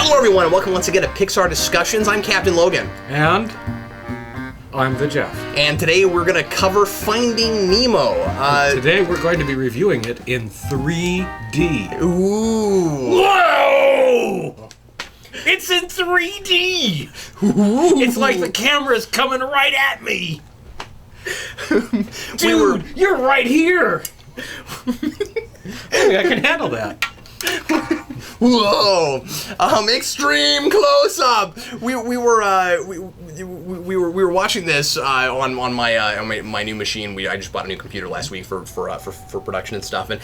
Hello everyone and welcome once again to Pixar Discussions. I'm Captain Logan. And I'm the Geoff. And today we're going to cover Finding Nemo. Today we're going to be reviewing it in 3D. Ooh. Whoa! It's in 3D! Ooh. It's like the camera's coming right at me. Dude, you're right here. Hey, I can handle that. Whoa! Extreme close up. We were watching this on my new machine. I just bought a new computer last week for production and stuff, and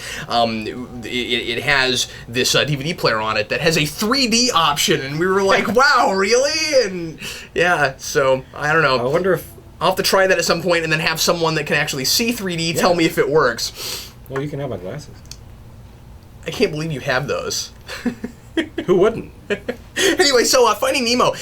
it has this DVD player on it that has a 3D option, and we were like, wow, really? And yeah, so I don't know. I wonder if I'll have to try that at some point, and then have someone that can actually see 3D tell me if it works. Well, you can have my glasses. I can't believe you have those. Who wouldn't? Anyway, so Finding Nemo.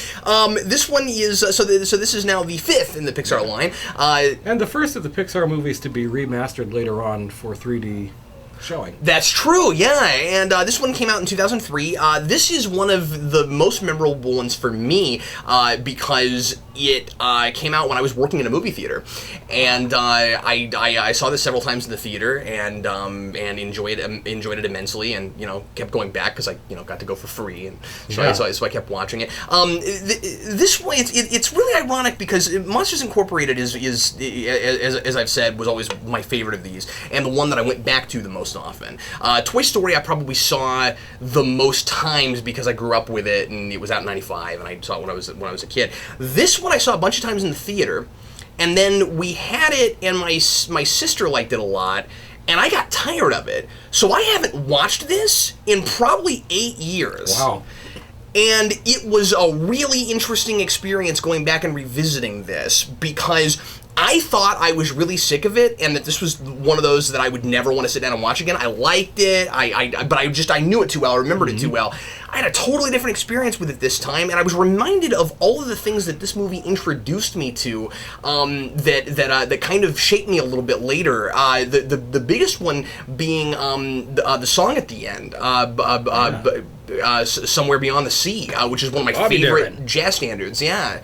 This one is so this is now the fifth in the Pixar line, and the first of the Pixar movies to be remastered later on for 3D showing. That's true, yeah. And this one came out in 2003. This is one of the most memorable ones for me because it came out when I was working in a movie theater, and I saw this several times in the theater and enjoyed it immensely, and kept going back because I got to go for free, and so I kept watching it. This way it's really ironic because Monsters Incorporated is as I've said, was always my favorite of these, and the one that I went back to the most often. Toy Story I probably saw the most times because I grew up with it, and it was out in '95, and I saw it when I was a kid. This one I saw a bunch of times in the theater, and then we had it, and my sister liked it a lot, and I got tired of it. So I haven't watched this in probably 8 years. Wow. And it was a really interesting experience going back and revisiting this because I thought I was really sick of it, and that this was one of those that I would never want to sit down and watch again. I liked it, but I knew it too well, I remembered it too well. I had a totally different experience with it this time, and I was reminded of all of the things that this movie introduced me to that kind of shaped me a little bit later. The biggest one being the song at the end, Somewhere Beyond the Sea, which is one of my favorite jazz standards. Yeah.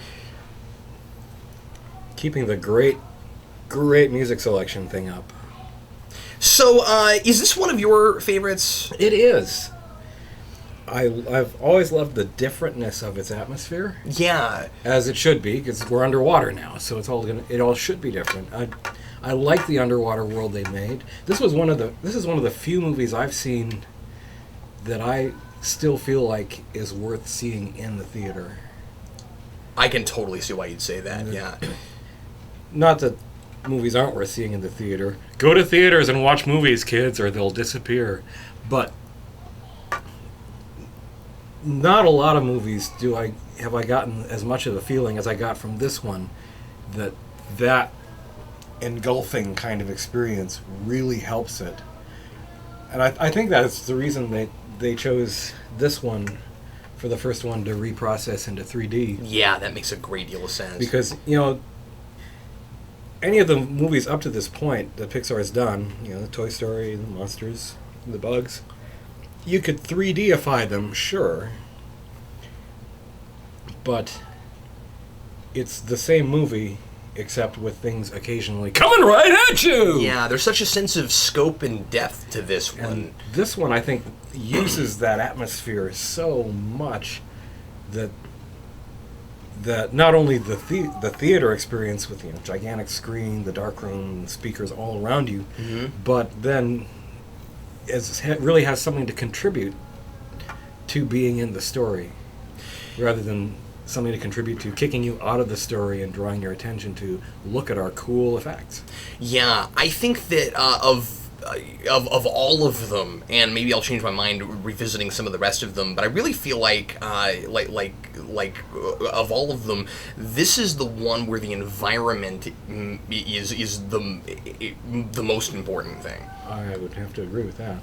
Keeping the great music selection thing up. So, is this one of your favorites? It is. I've always loved the differentness of its atmosphere. Yeah. As it should be, because we're underwater now, so it all should be different. I like the underwater world they made. This is one of the few movies I've seen that I still feel like is worth seeing in the theater. I can totally see why you'd say that. Yeah. Not that movies aren't worth seeing in the theater. Go to theaters and watch movies, kids, or they'll disappear. But not a lot of movies have I gotten as much of the feeling as I got from this one, that engulfing kind of experience really helps it. And I think that's the reason they chose this one for the first one to reprocess into 3D. Yeah, that makes a great deal of sense. Because, any of the movies up to this point that Pixar has done, the Toy Story, the Monsters, the Bugs, you could 3D-ify them, sure. But it's the same movie, except with things occasionally coming right at you! Yeah, there's such a sense of scope and depth to this one. And this one, I think, uses that atmosphere so much that not only the theater experience with gigantic screen, the dark room, speakers all around you, but then really has something to contribute to being in the story, rather than something to contribute to kicking you out of the story and drawing your attention to look at our cool effects. Yeah, I think that of all of them, and maybe I'll change my mind revisiting some of the rest of them, but I really feel like of all of them, this is the one where the environment is the most important thing. I would have to agree with that.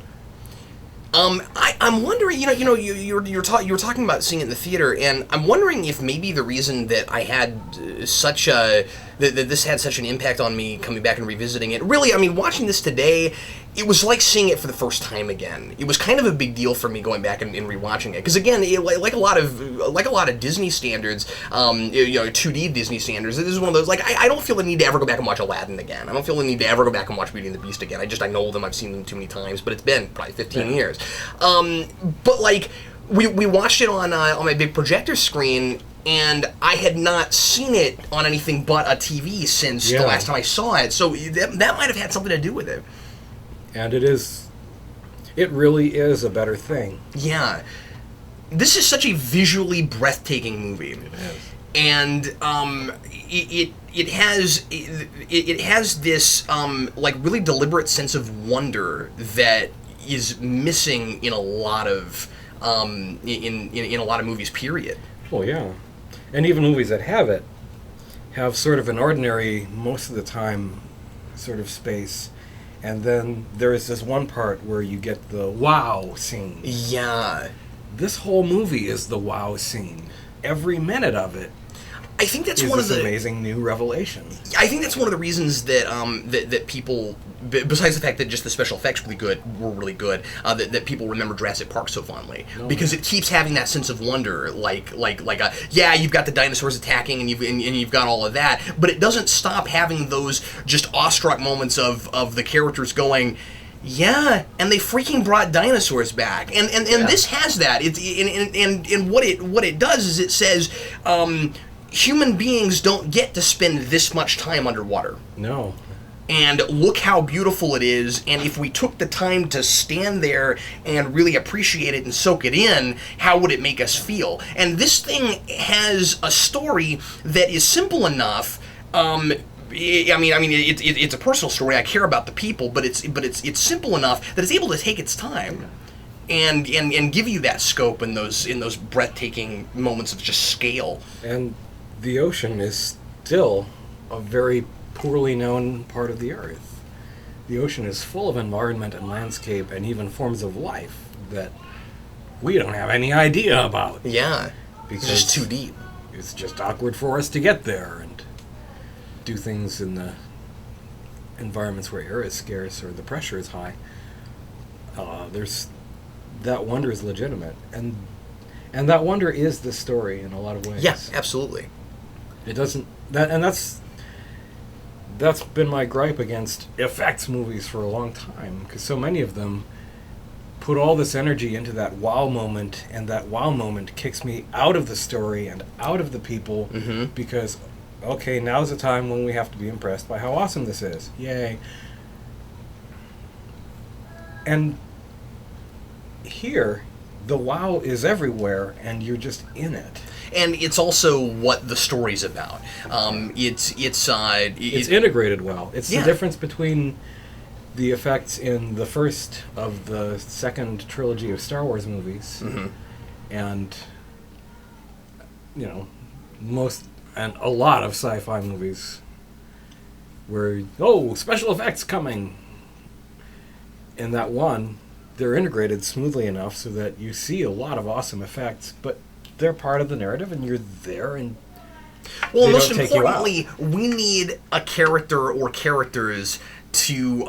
I'm wondering, you're talking about seeing it in the theater, and I'm wondering if maybe the reason that I had that this had such an impact on me coming back and revisiting it. Really, I mean, watching this today, it was like seeing it for the first time again. It was kind of a big deal for me going back and rewatching it, because again, like a lot of Disney standards, 2D Disney standards, this is one of those, like, I don't feel the need to ever go back and watch Aladdin again. I don't feel the need to ever go back and watch Beauty and the Beast again. I know them, I've seen them too many times, but it's been probably 15 years. But like, we watched it on my big projector screen, and I had not seen it on anything but a TV since the last time I saw it, so that might have had something to do with it. And it really is a better thing. Yeah. This is such a visually breathtaking movie. It is. And it has this like really deliberate sense of wonder that is missing in a lot of in a lot of movies, period. Well, yeah. And even movies that have it have sort of an ordinary, most of the time, sort of space. And then there is this one part where you get the wow scene. Yeah. This whole movie is the wow scene. Every minute of it. I think that's is one of this the amazing new revelation. I think that's one of the reasons that that people, besides the fact that just the special effects were really good, that people remember Jurassic Park so fondly, because it keeps having that sense of wonder, like you've got the dinosaurs attacking and you've got all of that, but it doesn't stop having those just awestruck moments of the characters going, yeah, and they freaking brought dinosaurs back, and this has that. And what it does is it says, human beings don't get to spend this much time underwater. No. And look how beautiful it is, and if we took the time to stand there and really appreciate it and soak it in, how would it make us feel? And this thing has a story that is simple enough. It's a personal story. I care about the people, but it's simple enough that it's able to take its time. And give you that scope in those breathtaking moments of just scale. And the ocean is still a very poorly known part of the Earth. The ocean is full of environment and landscape and even forms of life that we don't have any idea about. Yeah, because it's just too deep. It's just awkward for us to get there and do things in the environments where air is scarce or the pressure is high. That wonder is legitimate, and that wonder is the story in a lot of ways. Yeah, absolutely. It doesn't that's been my gripe against effects movies for a long time, because so many of them put all this energy into that wow moment, and that wow moment kicks me out of the story and out of the people, because okay, now's the time when we have to be impressed by how awesome this is. Yay. And here, the wow is everywhere, and you're just in it. And it's also what the story's about. It's integrated well. It's the difference between the effects in the first of the second trilogy of Star Wars movies, and a lot of sci-fi movies where special effects coming. In that one, they're integrated smoothly enough so that you see a lot of awesome effects, but they're part of the narrative, and you're there, and well, most importantly, we need a character or characters to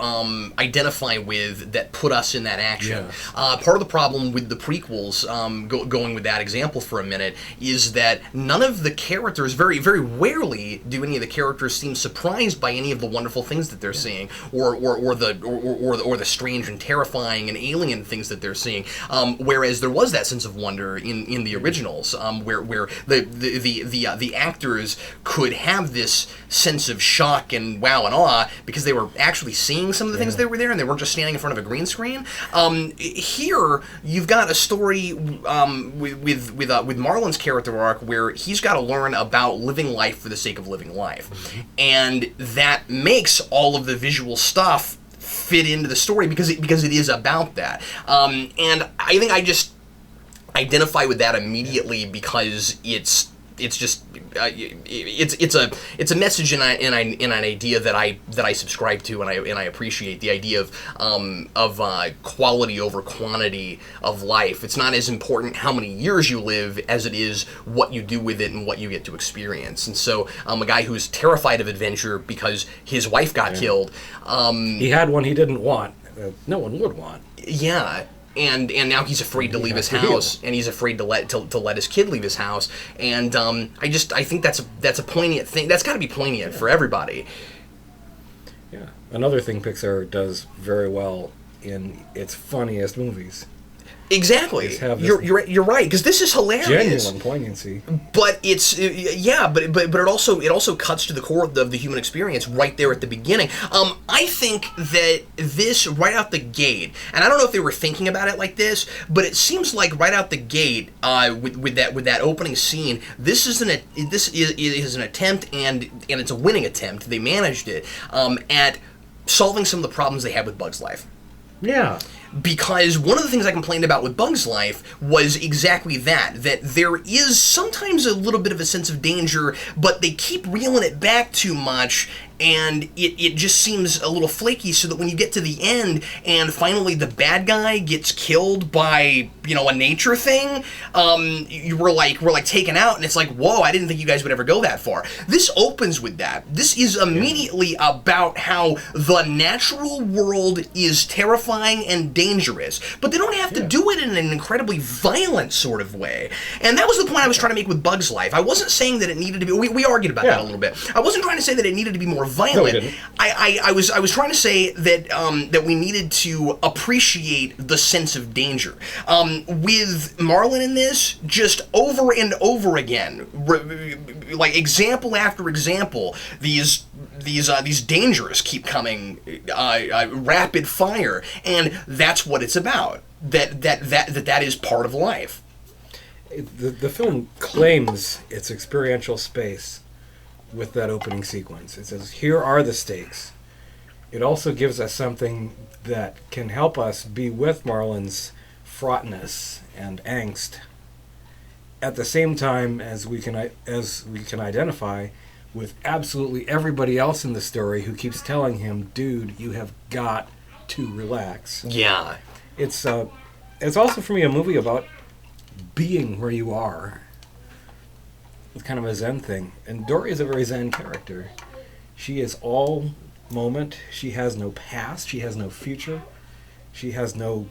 identify with that put us in that action. Yes. Part of the problem with the prequels, going with that example for a minute, is that none of the characters, very, very rarely do any of the characters seem surprised by any of the wonderful things that they're seeing, or the strange and terrifying and alien things that they're seeing. Whereas there was that sense of wonder in the originals, where the actors could have this sense of shock and wow and awe because they were actually seeing some of the things that were there, and they weren't just standing in front of a green screen. Here, you've got a story with Marlin's character arc where he's got to learn about living life for the sake of living life, and that makes all of the visual stuff fit into the story because it is about that. And I think I just identify with that immediately because it's just it's a message and an idea that I subscribe to and I appreciate, the idea of quality over quantity of life. It's not as important how many years you live as it is what you do with it and what you get to experience. And so a guy who's terrified of adventure because his wife got killed. He had one he didn't want. no one would want. Yeah. And now he's afraid to leave his house, and he's afraid to let his kid leave his house. And I think that's a poignant thing. That's got to be poignant for everybody. Yeah. Another thing Pixar does very well in its funniest movies. Exactly. You're right, because this is hilarious. Genuine poignancy. But it's but it also cuts to the core of the human experience right there at the beginning. I think that this right out the gate, and I don't know if they were thinking about it like this, but it seems like right out the gate with that opening scene, this is an attempt, and it's a winning attempt. They managed it at solving some of the problems they had with Bug's life. Yeah. Because one of the things I complained about with Bug's life was exactly that there is sometimes a little bit of a sense of danger, but they keep reeling it back too much, and it just seems a little flaky, so that when you get to the end and finally the bad guy gets killed by, a nature thing, we're like taken out, and it's like, whoa, I didn't think you guys would ever go that far. This opens with that. This is immediately about how the natural world is terrifying and dangerous, but they don't have to do it in an incredibly violent sort of way. And that was the point I was trying to make with Bug's life. I wasn't saying that it needed to be, we argued about that a little bit. I wasn't trying to say that it needed to be more violent. No, we didn't. I was trying to say that that we needed to appreciate the sense of danger. With Marlin in this, just over and over again, like example after example, these dangers keep coming, rapid fire, and that's what it's about. That is part of life. The film claims its experiential space with that opening sequence. It says, here are the stakes. It also gives us something that can help us be with Marlin's fraughtness and angst at the same time as we can identify with absolutely everybody else in the story who keeps telling him, dude, you have got to relax. Yeah. It's also for me a movie about being where you are. It's kind of a Zen thing. And Dory is a very Zen character. She is all moment. She has no past. She has no future. She has no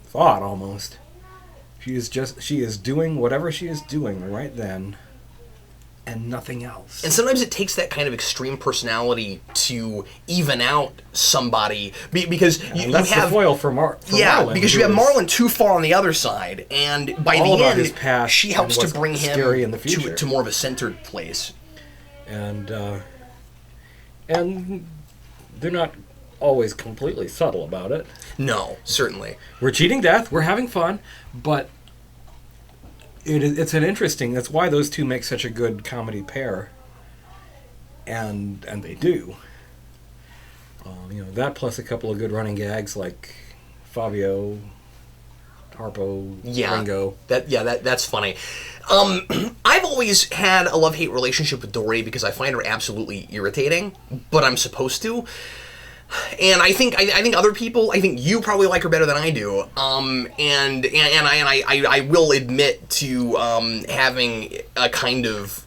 thought, almost. She is doing whatever she is doing right then, and nothing else. And sometimes it takes that kind of extreme personality to even out somebody, because you that's have the foil for Marlin. Because you have Marlin too far on the other side, and by all the about end, his past she helps and to bring him scary in the future. to more of a centered place. And they're not always completely subtle about it. No, certainly. We're cheating death. We're having fun, but it's an interesting. That's why those two make such a good comedy pair, and they do. That plus a couple of good running gags like Fabio, Harpo, Ringo. That's funny. I've always had a love-hate relationship with Dory because I find her absolutely irritating, but I'm supposed to. And I think other people, I think you probably like her better than I do. And I will admit to having a kind of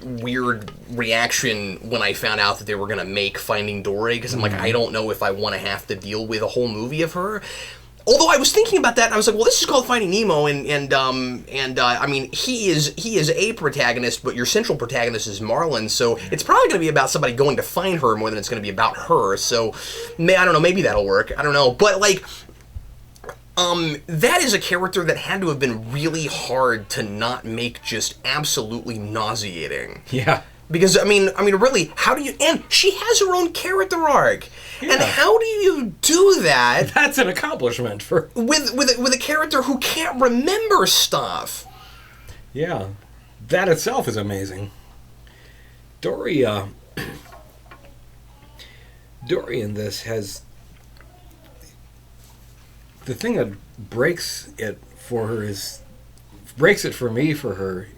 weird reaction when I found out that they were going to make Finding Dory, because I'm like, I don't know if I want to have to deal with a whole movie of her. Although I was thinking about that, and I was like, well, this is called Finding Nemo, and I mean, he is a protagonist, but your central protagonist is Marlin, so it's probably going to be about somebody going to find her more than it's going to be about her. So, I don't know, maybe that'll work. I don't know, but like, that is a character that had to have been really hard to not make just absolutely nauseating. Yeah. Because, I mean, really, how do you... And she has her own character arc. Yeah. And how do you do that... That's an accomplishment for... With a character who can't remember stuff. Yeah. That itself is amazing. Dory in this has... The thing that breaks it for her is... Breaks it for me, for her,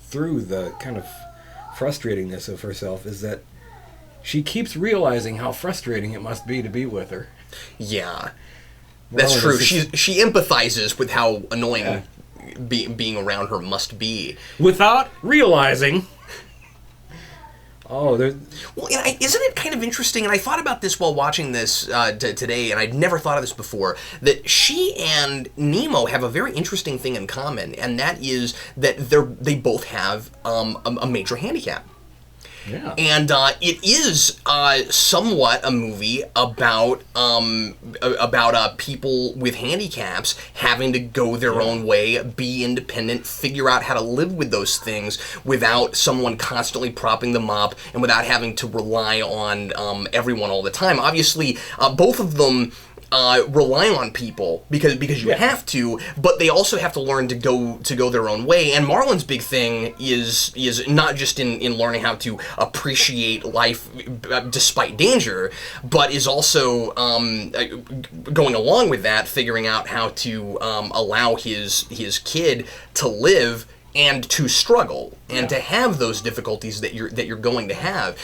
through the kind of frustratingness of herself, is that she keeps realizing how frustrating it must be to be with her. Yeah, that's true. She empathizes with how annoying being around her must be, without realizing Oh, there's... Well, isn't it kind of interesting, and I thought about this while watching this today, and I'd never thought of this before, that she and Nemo have a very interesting thing in common, and that is that they both have a major handicap. Yeah. And it is somewhat a movie about people with handicaps having to go their own way, be independent, figure out how to live with those things without someone constantly propping them up and without having to rely on everyone all the time. Obviously, both of them rely on people because you have to, but they also have to learn to go their own way. And Marlin's big thing is not just in learning how to appreciate life despite danger, but is also going along with that, figuring out how to allow his kid to live and to struggle and to have those difficulties that you're going to have.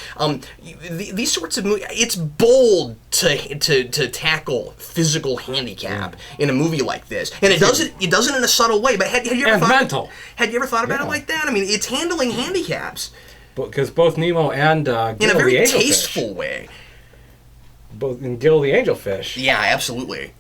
These sorts of movies, it's bold to tackle physical handicap in a movie like this, and it does it in a subtle way. But had you ever thought about it like that? I mean, it's handling handicaps because both Nemo and Gil in a very the Angelfish, tasteful way. Both in Gil the Angelfish. Yeah, absolutely.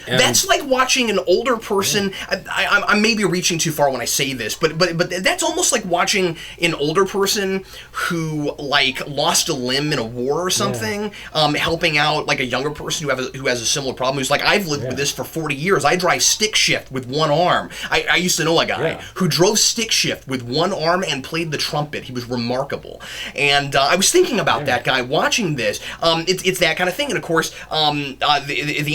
And that's like watching an older person. I may be reaching too far when I say this, but that's almost like watching an older person who like lost a limb in a war or something, helping out like a younger person who has a similar problem. Who's like, I've lived with this for 40 years. I drive stick shift with one arm. I used to know a guy who drove stick shift with one arm and played the trumpet. He was remarkable, and I was thinking about that guy watching this. It's that kind of thing, and of course, the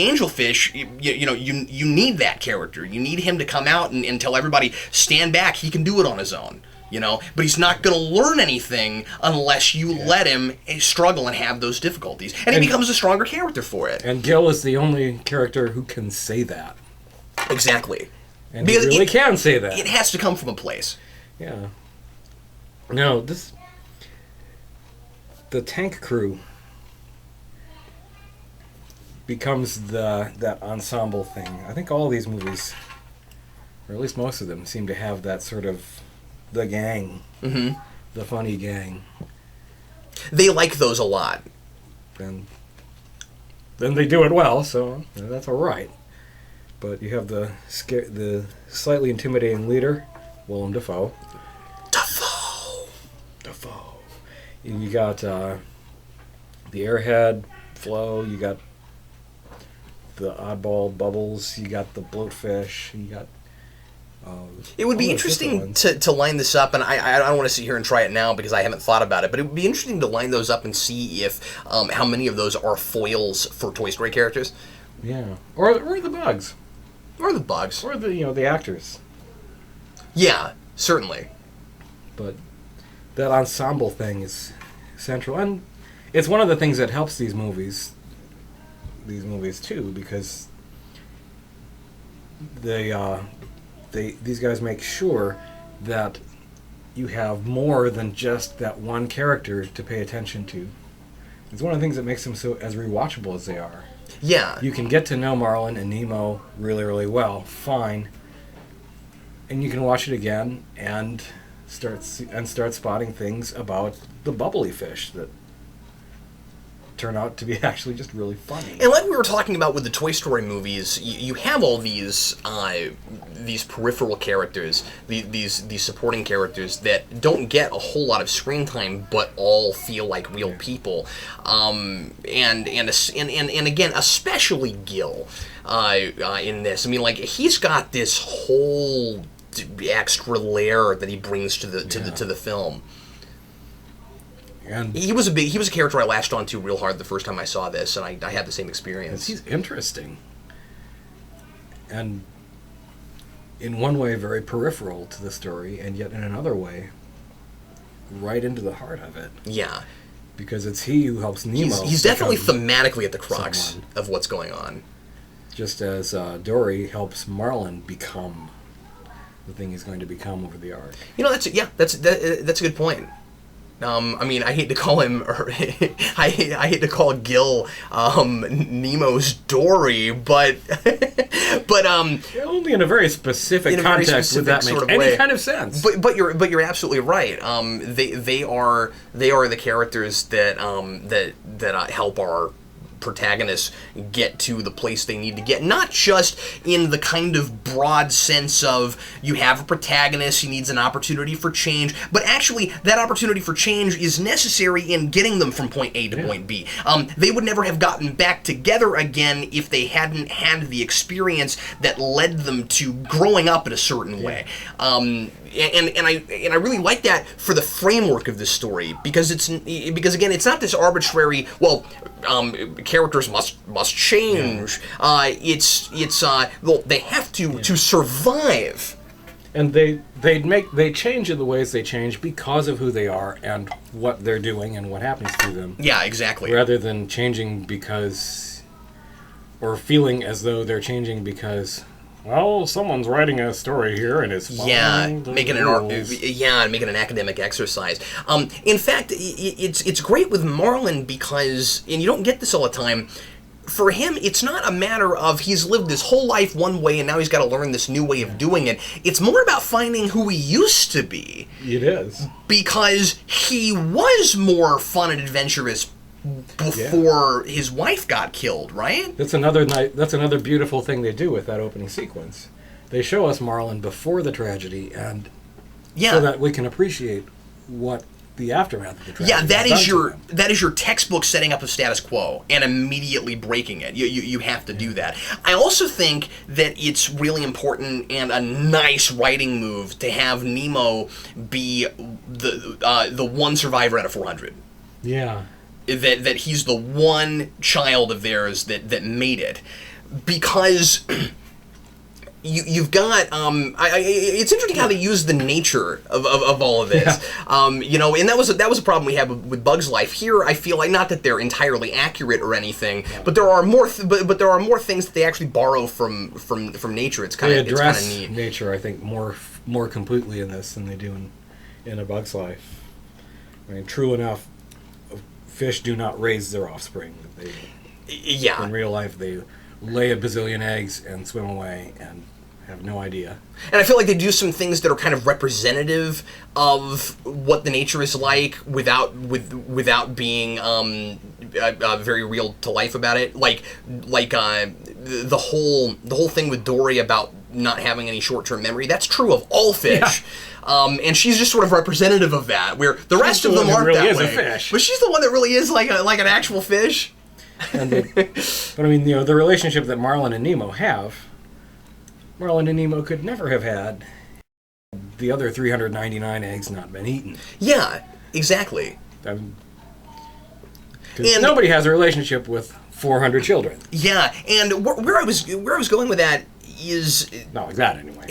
angelfish. You need that character. You need him to come out and tell everybody, stand back, he can do it on his own. But he's not going to learn anything unless you let him struggle and have those difficulties. And he becomes a stronger character for it. And Gil is the only character who can say that. Exactly. And because he really can say that. It has to come from a place. Yeah. No, the tank crew becomes that ensemble thing. I think all these movies, or at least most of them, seem to have that sort of the gang, the funny gang. They like those a lot. And then they do it well, so that's all right. But you have the slightly intimidating leader, Willem Dafoe. Dafoe. And you got the airhead, Flo. You got the oddball Bubbles, you got the bloatfish, you got... it would be interesting to line this up, and I don't want to sit here and try it now because I haven't thought about it, but it would be interesting to line those up and see if how many of those are foils for Toy Story characters. Yeah. Or the bugs. Or the bugs. Or the actors. Yeah, certainly. But that ensemble thing is central, and it's one of the things that helps these movies too, because these guys make sure that you have more than just that one character to pay attention to. It's one of the things that makes them so as rewatchable as they are. Yeah. You can get to know Marlin and Nemo really, really well, fine, and you can watch it again and start spotting things about the bubbly fish that turn out to be actually just really funny. And like we were talking about with the Toy Story movies, you have all these peripheral characters, these supporting characters that don't get a whole lot of screen time, but all feel like real people. And again, especially Gil in this. I mean, like, he's got this whole extra layer that he brings to the film. And he was a character I latched onto real hard the first time I saw this, and I had the same experience. He's interesting, and in one way very peripheral to the story, and yet in another way, right into the heart of it. Yeah, because it's he who helps Nemo. He's definitely thematically at the crux of what's going on. Just as Dory helps Marlin become the thing he's going to become over the arc. That's a good point. I mean, I hate to call him, I hate to call Gil Nemo's Dory, but only in a very specific context would that make any kind of sense. But you're absolutely right. They are the characters that help our protagonists get to the place they need to get, not just in the kind of broad sense of you have a protagonist, he needs an opportunity for change, but actually that opportunity for change is necessary in getting them from point A to point B. They would never have gotten back together again if they hadn't had the experience that led them to growing up in a certain way. And I really like that for the framework of this story, because again, it's not this arbitrary, characters must change. They have to survive. And they change in the ways they change because of who they are and what they're doing and what happens to them. Yeah, exactly. Rather than changing because, or feeling as though they're changing because, well, someone's writing a story here and it's making an academic exercise. In fact, it's great with Marlin because, and you don't get this all the time, for him, it's not a matter of he's lived his whole life one way and now he's got to learn this new way of doing it. It's more about finding who he used to be. It is. Because he was more fun and adventurous before his wife got killed, right? That's another beautiful thing they do with that opening sequence. They show us Marlin before the tragedy, and so that we can appreciate what the aftermath of the tragedy. Yeah, that is your textbook setting up a status quo and immediately breaking it. You have to do that. I also think that it's really important and a nice writing move to have Nemo be the one survivor out of 400. Yeah. That he's the one child of theirs that made it, because you've got it's interesting how they use the nature of all of this, and that was a problem we had with Bug's Life. Here, I feel like, not that they're entirely accurate or anything, but there are more but there are more things that they actually borrow from nature. It's kind of neat. Nature, I think, more completely in this than they do in A Bug's Life. I mean, true enough, fish do not raise their offspring. In real life, they lay a bazillion eggs and swim away and have no idea. And I feel like they do some things that are kind of representative of what the nature is like without being very real to life about it. Like the whole thing with Dory about not having any short-term memory. That's true of all fish. Yeah. And she's just sort of representative of that, where the rest of them aren't really that way. A fish. But she's the one that really is like an actual fish. But I mean, the relationship that Marlin and Nemo have, Marlin and Nemo could never have had the other 399 eggs not been eaten. Yeah, exactly. And nobody has a relationship with 400 children. Yeah, and where I was going with that is not like that anyway.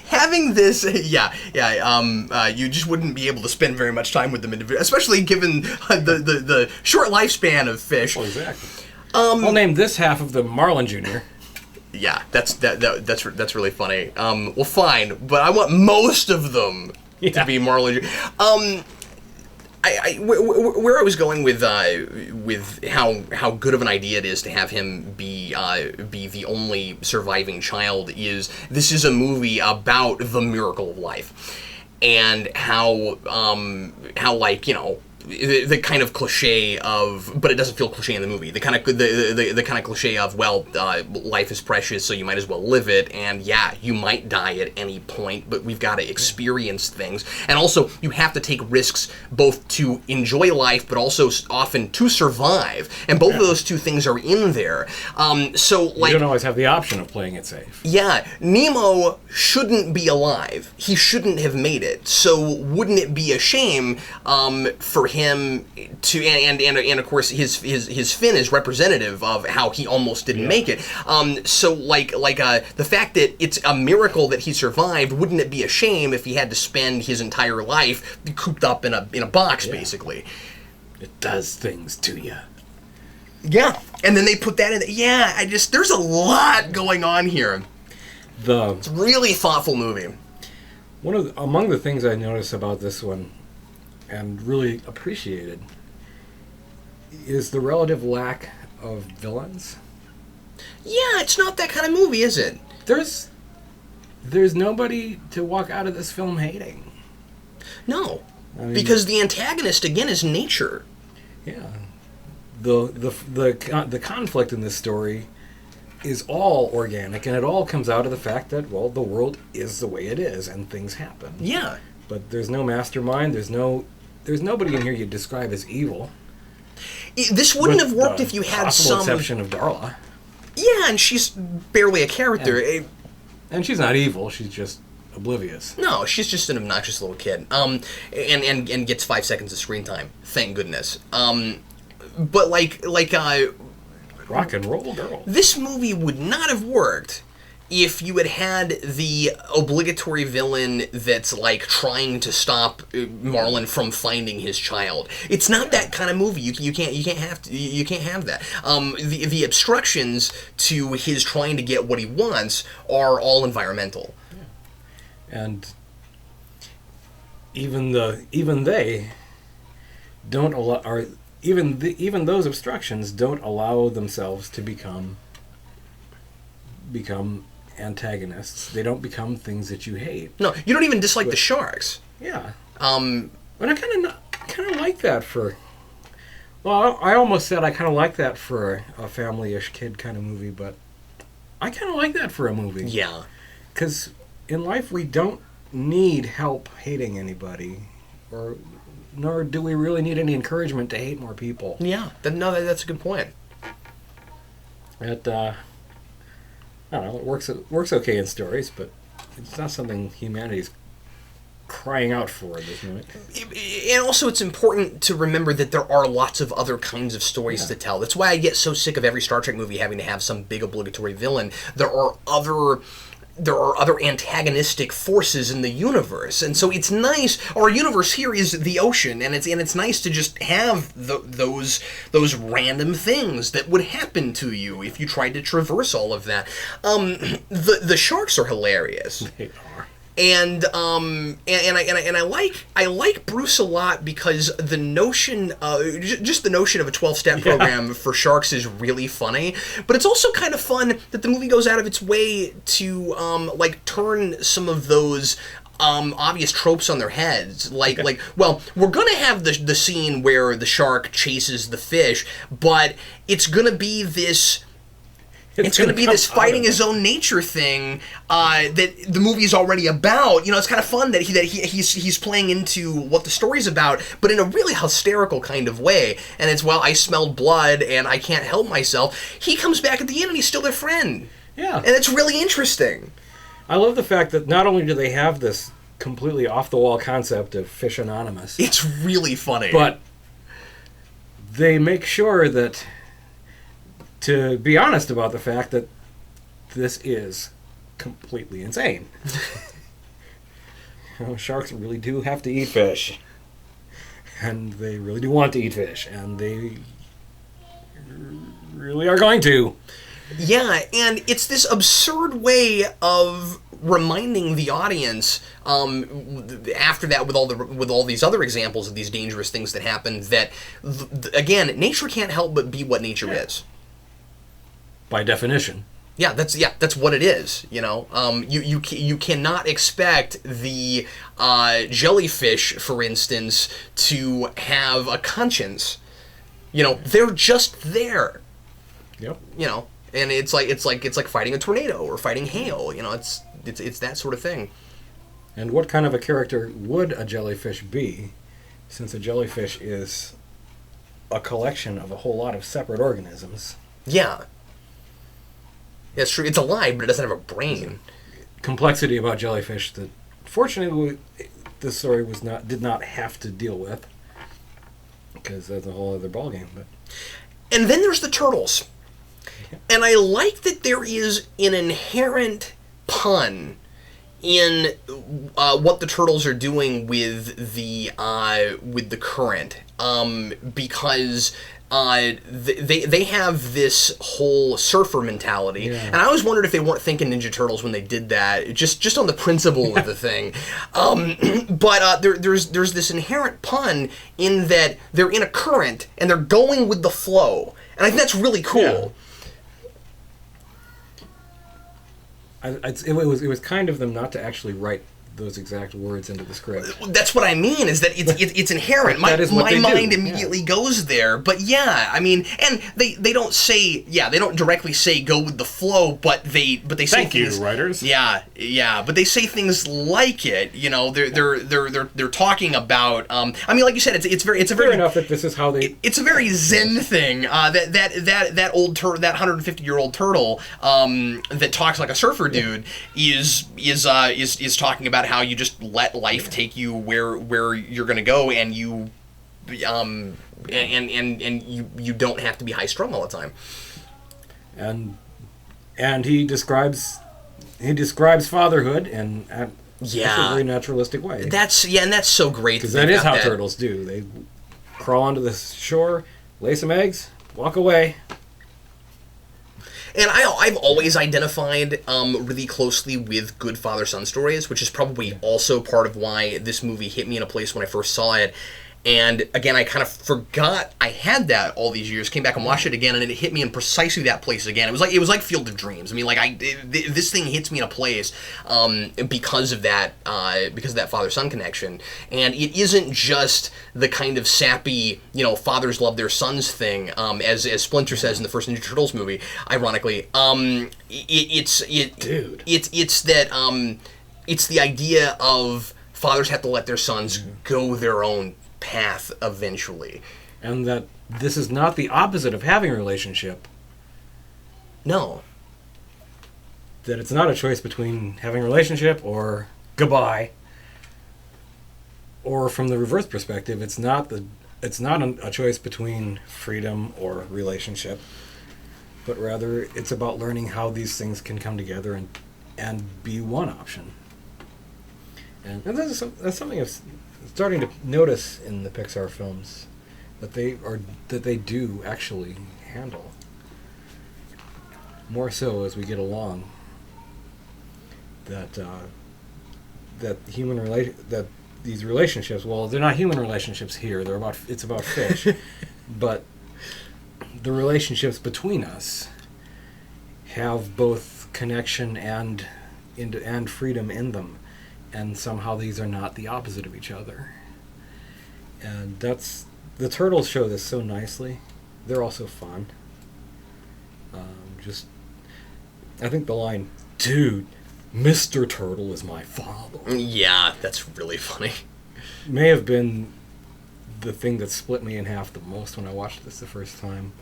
Having this, you just wouldn't be able to spend very much time with them individually, especially given the short lifespan of fish. Well, exactly. I'll name this half of them Marlin Jr. Yeah, that's really funny. Well, fine, but I want most of them to be Marlin Jr. Where I was going with how good of an idea it is to have him be the only surviving child is this is a movie about the miracle of life, and how the kind of cliche of, but it doesn't feel cliche in the movie. The kind of cliche of, life is precious, so you might as well live it. And yeah, you might die at any point, but we've got to experience things. And also, you have to take risks both to enjoy life, but also often to survive. And both of those two things are in there. You don't always have the option of playing it safe. Yeah, Nemo shouldn't be alive. He shouldn't have made it. So wouldn't it be a shame for him to, and of course his fin is representative of how he almost didn't make it. The fact that it's a miracle that he survived, wouldn't it be a shame if he had to spend his entire life cooped up in a box, basically? It does things to you. Yeah, and then they put that in. Yeah, there's a lot going on here. It's a really thoughtful movie. Among the things I noticed about this one and really appreciated is the relative lack of villains. Yeah, it's not that kind of movie, is it? There's nobody to walk out of this film hating. No. I mean, Because the antagonist, again, is nature. yeah, the conflict in this story is all organic, and it all comes out of the fact that, well, the world is the way it is, and things happen. Yeah. But there's no mastermind. There's nobody in here you'd describe as evil. This wouldn't With have worked the if you had possible some... exception of Darla. Yeah, and she's barely a character. And she's not evil. She's just oblivious. No, she's just an obnoxious little kid. And gets 5 seconds of screen time. Thank goodness. But Rock and roll girl. this movie would not have worked if you had the obligatory villain that's like trying to stop Marlin from finding his child. It's not that kind of movie. You can't have that. The obstructions to his trying to get what he wants are all environmental. And even they don't allow, or even those obstructions don't allow themselves to become antagonists. They don't become things that you hate. No, you don't even dislike the sharks. Yeah. But I kind of like that for. Well, I almost said I kind of like that for a family-ish kid kind of movie, but I kind of like that for a movie. Yeah. Because in life we don't need help hating anybody, nor do we really need any encouragement to hate more people. Yeah. That's a good point. I don't know, it works okay in stories, but it's not something humanity's crying out for at this moment. And also, it's important to remember that there are lots of other kinds of stories to tell. That's why I get so sick of every Star Trek movie having to have some big obligatory villain. There are other antagonistic forces in the universe, and so it's nice. Our universe here is the ocean, and it's nice to just have those random things that would happen to you if you tried to traverse all of that. The sharks are hilarious. They are. And I like Bruce a lot because the notion, just the notion of a 12-step program for sharks is really funny. But it's also kind of fun that the movie goes out of its way to turn some of those obvious tropes on their heads. Well, we're gonna have the scene where the shark chases the fish, but it's gonna be this. It's going to be this fighting his own nature thing that the movie's already about. You know, it's kind of fun that he's playing into what the story's about, but in a really hysterical kind of way. And it's, well, I smelled blood and I can't help myself. He comes back at the end and he's still their friend. Yeah. And it's really interesting. I love the fact that not only do they have this completely off-the-wall concept of Fish Anonymous, it's really funny. But they make sure that to be honest about the fact that this is completely insane. Sharks really do have to eat fish. And they really do want to eat fish. And they really are going to. Yeah, and it's this absurd way of reminding the audience after that with all these other examples of these dangerous things that happen that, again, nature can't help but be what nature is. By definition. Yeah, that's what it is. You know, you cannot expect the jellyfish, for instance, to have a conscience. You know, they're just there. Yep. You know, and it's like fighting a tornado or fighting hail. You know, it's that sort of thing. And what kind of a character would a jellyfish be, since a jellyfish is a collection of a whole lot of separate organisms? Yeah. It's true. It's alive, but it doesn't have a brain. Complexity about jellyfish that, fortunately, this story did not have to deal with, because that's a whole other ballgame. But and then there's the turtles, and I like that there is an inherent pun in what the turtles are doing with the current, because they have this whole surfer mentality, and I always wondered if they weren't thinking Ninja Turtles when they did that, just on the principle of the thing. But there's this inherent pun in that they're in a current and they're going with the flow, and I think that's really cool. It was kind of them not to actually write those exact words into the script. That's what I mean, is that it's inherent. My mind immediately goes there. But yeah, I mean, and they don't say, they don't directly say go with the flow, but they say Thank things, you, writers. Yeah, but they say things like it. You know, they're talking about. I mean, like you said, it's a very fair enough that this is how they. It's a very Zen thing. That 150-year-old turtle that talks like a surfer dude is talking about how you just let life take you where you're going to go, and you and you don't have to be high strung all the time. And he describes fatherhood in a very naturalistic way. That's so great, because that is how turtles do. They crawl onto the shore, lay some eggs, walk away. And I've always identified really closely with good father-son stories, which is probably also part of why this movie hit me in a place when I first saw it. And again, I kind of forgot I had that all these years. Came back and watched it again, and it hit me in precisely that place again. It was like Field of Dreams. I mean, this thing hits me in a place because of that father-son connection. And it isn't just the kind of sappy, fathers love their sons thing, as Splinter says in the first Ninja Turtles movie. Ironically, it's the idea of fathers have to let their sons go their own path eventually, and that this is not the opposite of having a relationship. No, that it's not a choice between having a relationship or goodbye. Or from the reverse perspective, it's not a choice between freedom or relationship, but rather it's about learning how these things can come together and be one option. And that's something I've starting to notice in the Pixar films, that they do actually handle more so as we get along. That these relationships, well, they're not human relationships here. It's about fish, but the relationships between us have both connection and freedom in them. And somehow these are not the opposite of each other. And the turtles show this so nicely. They're also fun. I think the line, "Dude, Mr. Turtle is my father." Yeah, that's really funny. May have been the thing that split me in half the most when I watched this the first time.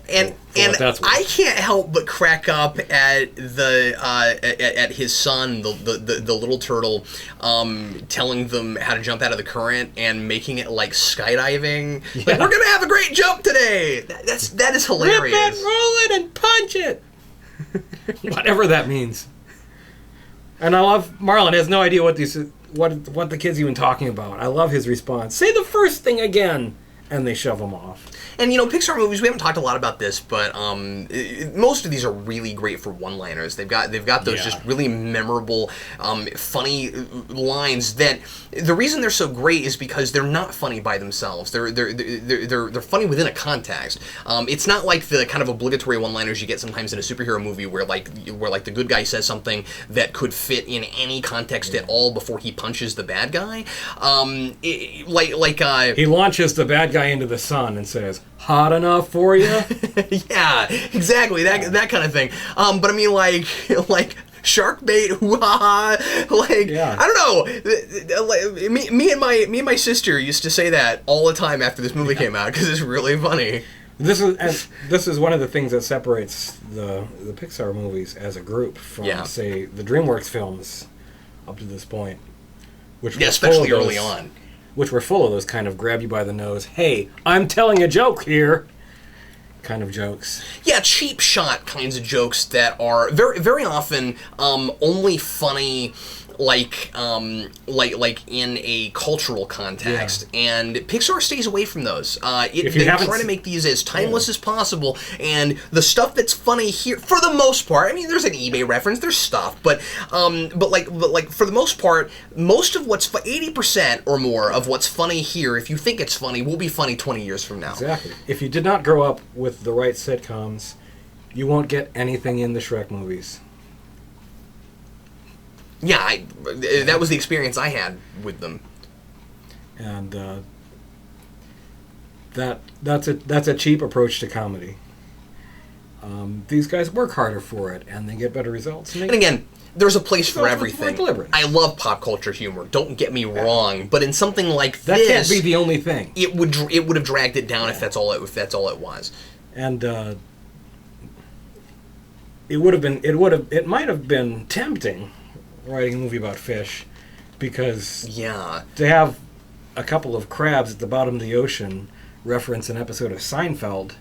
And I can't help but crack up at at his son, the little turtle, telling them how to jump out of the current and making it like skydiving. Yeah. Like, we're gonna have a great jump today. That is hilarious. Rip it, roll it, and punch it. Whatever that means. And I love Marlin has no idea what the kid's even talking about. I love his response. Say the first thing again, and they shove him off. And, Pixar movies, we haven't talked a lot about this, but most of these are really great for one-liners. They've got those just really memorable, funny lines that the reason they're so great is because they're not funny by themselves. They're funny within a context. It's not like the kind of obligatory one-liners you get sometimes in a superhero movie where the good guy says something that could fit in any context at all before he punches the bad guy. He launches the bad guy into the sun and says, "Hot enough for you?" Yeah, exactly. That kind of thing. But I mean, like shark bait, hoo-ha-ha. I don't know. Me and my sister used to say that all the time after this movie came out because it's really funny. This is one of the things that separates the Pixar movies as a group from, say, the DreamWorks films up to this point, which especially early on. Which were full of those kind of grab you by the nose, "Hey, I'm telling a joke here," kind of jokes. Yeah, cheap shot kinds of jokes that are very, very often only funny like in a cultural context, and Pixar stays away from those. They try to make these as timeless as possible, and the stuff that's funny here, for the most part, I mean, there's an eBay reference, there's stuff, but for the most part, most of what's 80% or more of what's funny here, if you think it's funny, will be funny 20 years from now. Exactly. If you did not grow up with the right sitcoms, you won't get anything in the Shrek movies. Yeah, that was the experience I had with them. And that's a cheap approach to comedy. These guys work harder for it, and they get better results. And again, there's a place for everything. Deliberate. I love pop culture humor. Don't get me wrong, but in something like that this, can't be the only thing. It would have dragged it down if that's all it was. And it might have been tempting writing a movie about fish, because to have a couple of crabs at the bottom of the ocean reference an episode of Seinfeld,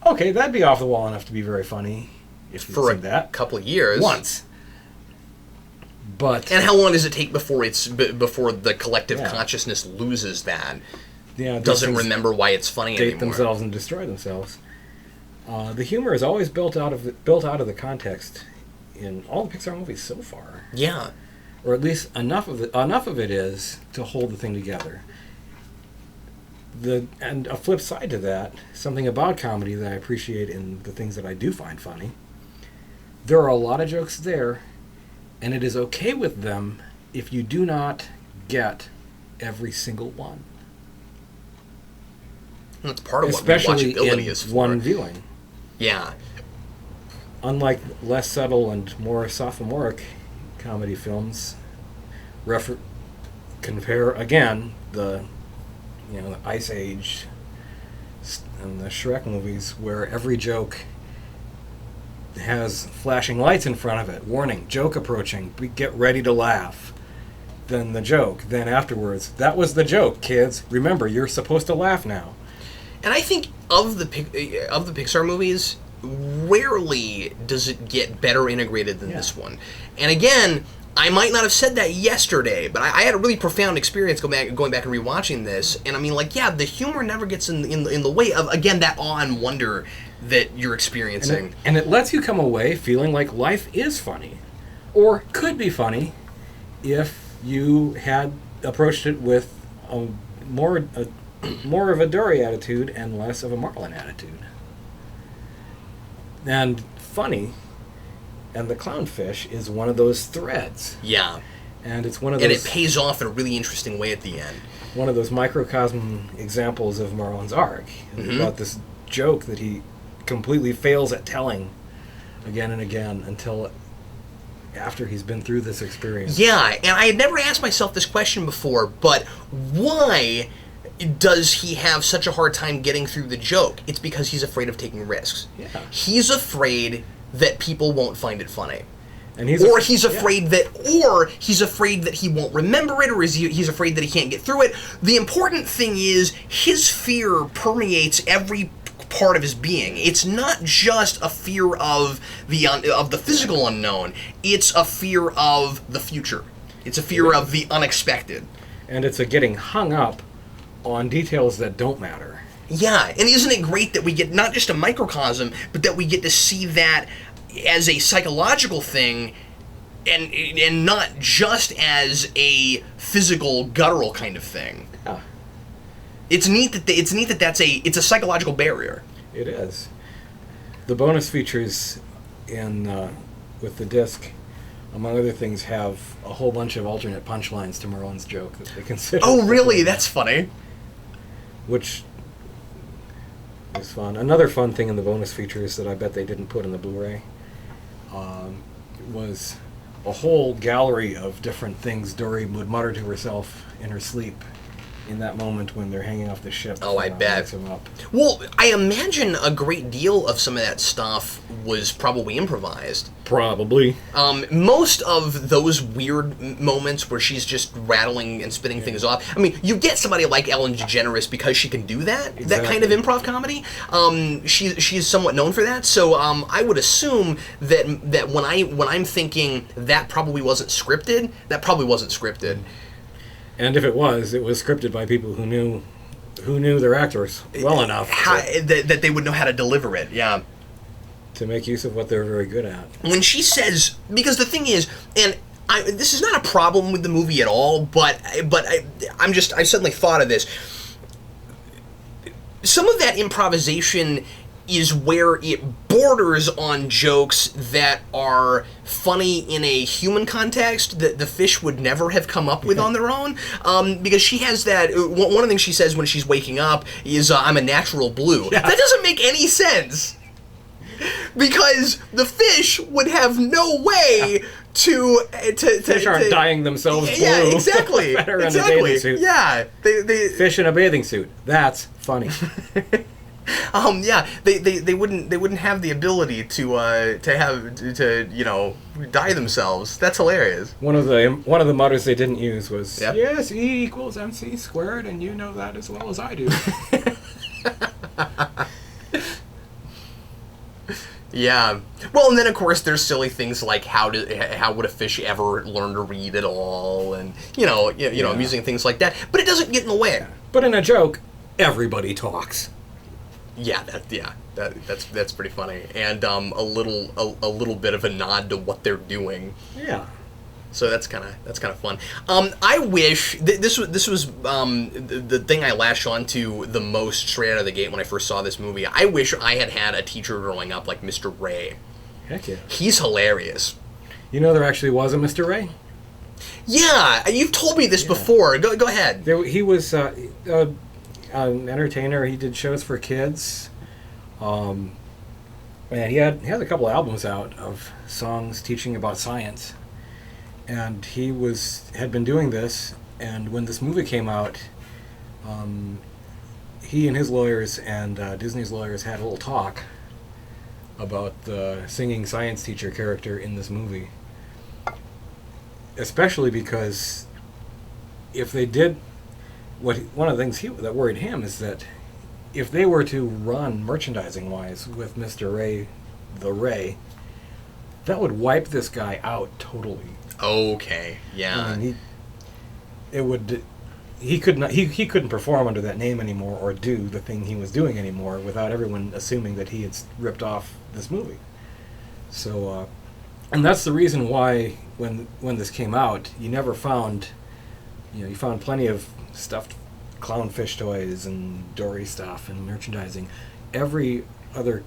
okay, that'd be off the wall enough to be very funny if you for did that couple of years once. But and how long does it take before the collective consciousness loses that? Doesn't remember why it's funny date anymore. Themselves and destroy themselves. The humor is always built out of the context in all the Pixar movies so far. Yeah. Or at least enough of it is to hold the thing together. And a flip side to that, something about comedy that I appreciate in the things that I do find funny, there are a lot of jokes there, and it is okay with them if you do not get every single one. That's part of especially what rewatchability is for. One viewing. Yeah. Unlike less subtle and more sophomoric comedy films, compare again the Ice Age and the Shrek movies, where every joke has flashing lights in front of it, warning, joke approaching, get ready to laugh. Then the joke, then afterwards, that was the joke, kids. Remember, you're supposed to laugh now. And I think of the Pixar movies, rarely does it get better integrated than this one. And again, I might not have said that yesterday, but I had a really profound experience going back and rewatching this. And I mean, the humor never gets in the way of, again, that awe and wonder that you're experiencing. And it lets you come away feeling like life is funny, or could be funny, if you had approached it with more of a Dory attitude and less of a Marlin attitude. And funny, and the clownfish is one of those threads. Yeah. And it's one of those... And it pays off in a really interesting way at the end. One of those microcosm examples of Marlin's arc. About this joke that he completely fails at telling again and again until after he's been through this experience. Yeah, and I had never asked myself this question before, but why does he have such a hard time getting through the joke? It's because he's afraid of taking risks. Yeah. He's afraid that people won't find it funny. And he's afraid that he won't remember it, or he's afraid that he can't get through it. The important thing is his fear permeates every part of his being. It's not just a fear of the physical unknown. It's a fear of the future. It's a fear of the unexpected. And it's a getting hung up on details that don't matter. Yeah, and isn't it great that we get not just a microcosm, but that we get to see that as a psychological thing, and not just as a physical, guttural kind of thing. Yeah. It's neat that that's a psychological barrier. It is. The bonus features with the disc, among other things, have a whole bunch of alternate punchlines to Marlin's joke that they consider. Oh, really? That's funny. Which is fun. Another fun thing in the bonus features that I bet they didn't put in the Blu-ray was a whole gallery of different things Dory would mutter to herself in her sleep in that moment when they're hanging off the ship. Oh, I bet. Lights him up. Well, I imagine a great deal of some of that stuff was probably improvised. Probably. Most of those weird moments where she's just rattling and spitting things off. I mean, you get somebody like Ellen DeGeneres because she can do that. Exactly. That kind of improv comedy. She's somewhat known for that. So I would assume that when I'm thinking that probably wasn't scripted, that probably wasn't scripted. And if it was scripted by people who knew their actors well enough that they would know how to deliver it. Yeah. To make use of what they're very good at. When she says, because the thing is, and this is not a problem with the movie at all, but I suddenly thought of this. Some of that improvisation is where it borders on jokes that are funny in a human context that the fish would never have come up with on their own. Because she has that, one of the things she says when she's waking up is, I'm a natural blue. Yeah. That doesn't make any sense. Because the fish would have no way to fish aren't dyeing themselves blue. Yeah, exactly. Better in a bathing suit. Yeah, they fish in a bathing suit. That's funny. Yeah, they wouldn't have the ability to dye themselves. That's hilarious. One of the mutters they didn't use was yes, E equals MC squared, and you know that as well as I do. Yeah. Well, and then of course there's silly things like how would a fish ever learn to read at all, and amusing things like that. But it doesn't get in the way. But in a joke, everybody talks. Yeah, that's pretty funny, and a little bit of a nod to what they're doing. Yeah. So that's kind of fun. I wish this was the thing I latched onto the most straight out of the gate when I first saw this movie. I wish I had a teacher growing up like Mr. Ray. Heck yeah. He's hilarious. You know there actually was a Mr. Ray? Yeah, you've told me this before. Go ahead. He was an entertainer. He did shows for kids. And he had a couple albums out of songs teaching about science. And he had been doing this, and when this movie came out, he and his lawyers and Disney's lawyers had a little talk about the singing science teacher character in this movie. Especially because if they did, one of the things that worried him is that if they were to run merchandising-wise with Mr. Ray, the Ray, that would wipe this guy out totally. Okay, yeah. I mean, he couldn't perform under that name anymore or do the thing he was doing anymore without everyone assuming that he had ripped off this movie. So, and that's the reason why when this came out, you never found, you found plenty of stuffed clownfish toys and Dory stuff and merchandising. Every other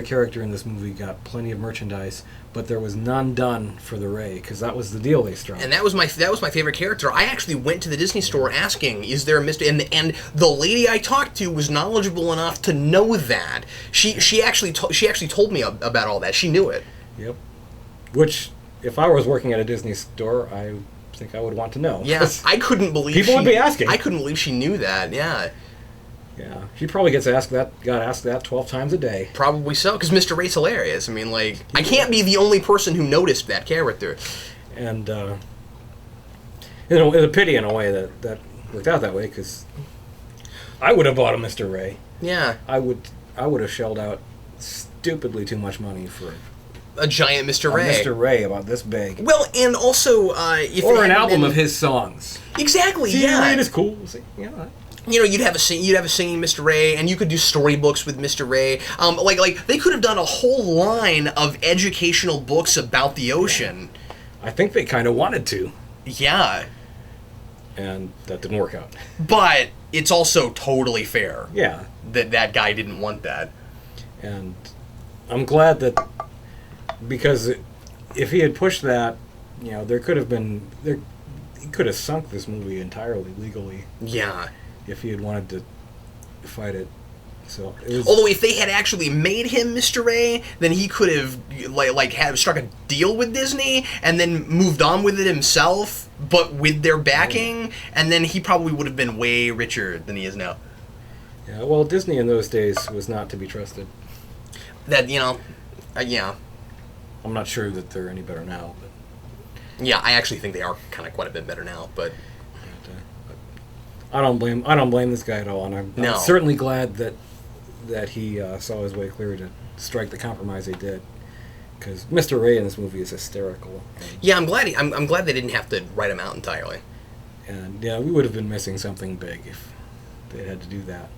character in this movie got plenty of merchandise, but there was none done for the Ray, because that was the deal they struck. And that was my favorite character. I actually went to the Disney store asking, "Is there a Mr.?" And the lady I talked to was knowledgeable enough to know that. She actually told me about all that. She knew it. Yep. Which, if I was working at a Disney store, I think I would want to know. Yeah, I couldn't believe people would be asking. I couldn't believe she knew that. Yeah. Yeah, she probably got asked that 12 times a day. Probably so, because Mr. Ray's hilarious. I mean, I can't be the only person who noticed that character. And, it's a pity in a way that worked out that way, because I would have bought a Mr. Ray. Yeah. I would have shelled out stupidly too much money for a giant Mr. Ray. Mr. Ray about this big. Well, and also, if or an album of his songs. Exactly, See, yeah. Ray is cool. See, yeah. You'd have a singing Mr. Ray, and you could do storybooks with Mr. Ray. Like they could have done a whole line of educational books about the ocean. I think they kind of wanted to. Yeah. And that didn't work out. But it's also totally fair. Yeah. That guy didn't want that. And I'm glad that, because if he had pushed that, there could have been he could have sunk this movie entirely legally. Yeah. If he had wanted to fight it. So it was, Although if they had actually made him Mr. A, then he could have have struck a deal with Disney and then moved on with it himself, but with their backing, and then he probably would have been way richer than he is now. yeah, well, Disney in those days was not to be trusted. That yeah. I'm not sure that they're any better now, but Yeah, I actually think they are kind of quite a bit better now, but I don't blame this guy at all, and I'm No. certainly glad that he saw his way clear to strike the compromise he did, because Mr. Ray in this movie is hysterical. yeah, I'm glad I'm glad they didn't have to write him out entirely. And yeah, we would have been missing something big if they had to do that.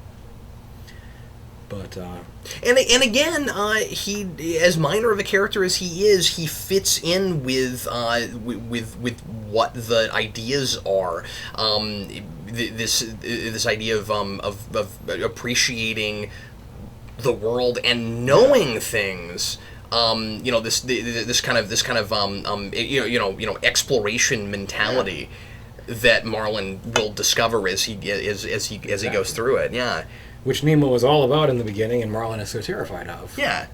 But And again, he, as minor of a character as he is, he fits in with what the ideas are. This idea of appreciating the world and knowing things. This kind of exploration mentality that Marlin will discover as he goes through it. Yeah. which Nemo was all about in the beginning, and Marlin is so terrified of. Yeah.